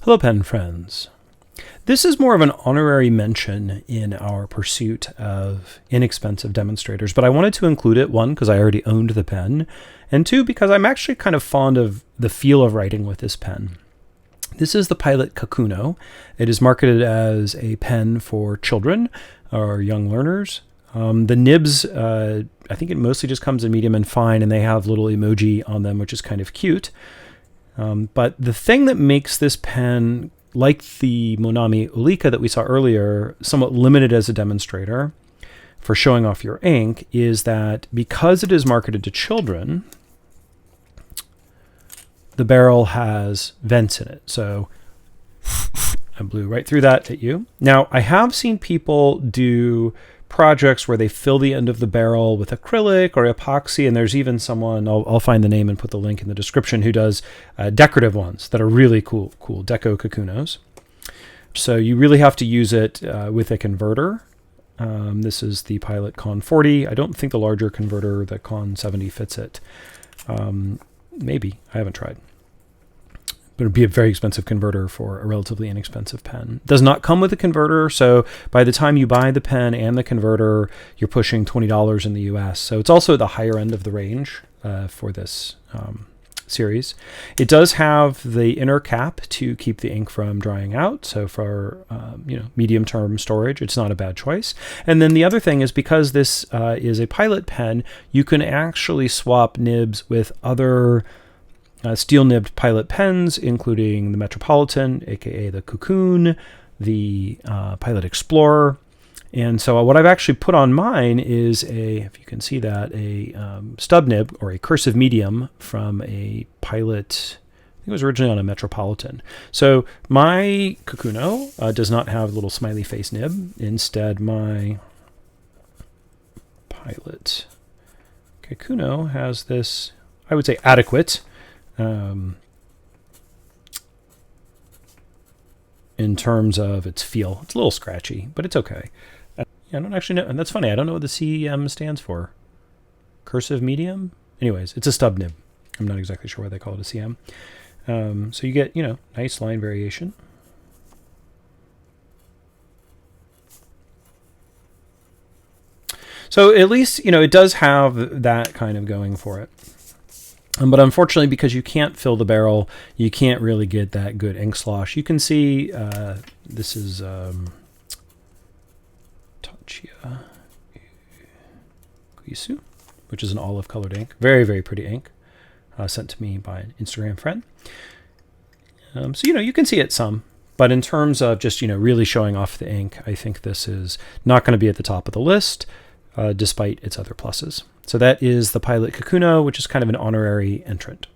Hello, pen friends. This is more of an honorary mention in our pursuit of inexpensive demonstrators, but I wanted to include it, one, because I already owned the pen, and two, because I'm actually kind of fond of the feel of writing with this pen. This is the Pilot Kaküno. It is marketed as a pen for children or young learners. The nibs, I think it mostly just comes in medium and fine, and they have little emoji on them, which is kind of cute. But the thing that makes this pen, like the Monami Ulika that we saw earlier, somewhat limited as a demonstrator for showing off your ink is that because it is marketed to children, the barrel has vents in it. So I blew right through that at you. Now, I have seen people do projects where they fill the end of the barrel with acrylic or epoxy, and there's even someone, I'll find the name and put the link in the description, who does decorative ones that are really cool deco Kakünos. So you really have to use it with a converter. This is the Pilot Con 40. I don't think the larger converter, the Con 70, fits it. Maybe. I haven't tried. But it would be a very expensive converter for a relatively inexpensive pen. It does not come with a converter, so by the time you buy the pen and the converter, you're pushing $20 in the US. So it's also at the higher end of the range for this series. It does have the inner cap to keep the ink from drying out. So for medium-term storage, it's not a bad choice. And then the other thing is, because this is a Pilot pen, you can actually swap nibs with other steel-nibbed Pilot pens, including the Metropolitan, aka the Cocoon, the Pilot Explorer. And so what I've actually put on mine is if you can see that, a stub nib or a cursive medium from a Pilot. I think it was originally on a Metropolitan. So my Kaküno does not have a little smiley face nib. Instead, my Pilot Kaküno has this, I would say, adequate in terms of its feel. It's a little scratchy, but it's okay. I don't actually know, and that's funny, I don't know what the CM stands for. Cursive medium? Anyways, it's a stub nib. I'm not exactly sure why they call it a CM. So you get, nice line variation. So at least, it does have that kind of going for it. But unfortunately, because you can't fill the barrel, you can't really get that good ink slosh. You can see this is Tachia, which is an olive-colored ink. Very, very pretty ink, sent to me by an Instagram friend. So, you can see it some. But in terms of just, really showing off the ink, I think this is not going to be at the top of the list, despite its other pluses. So that is the Pilot Kaküno, which is kind of an honorary entrant.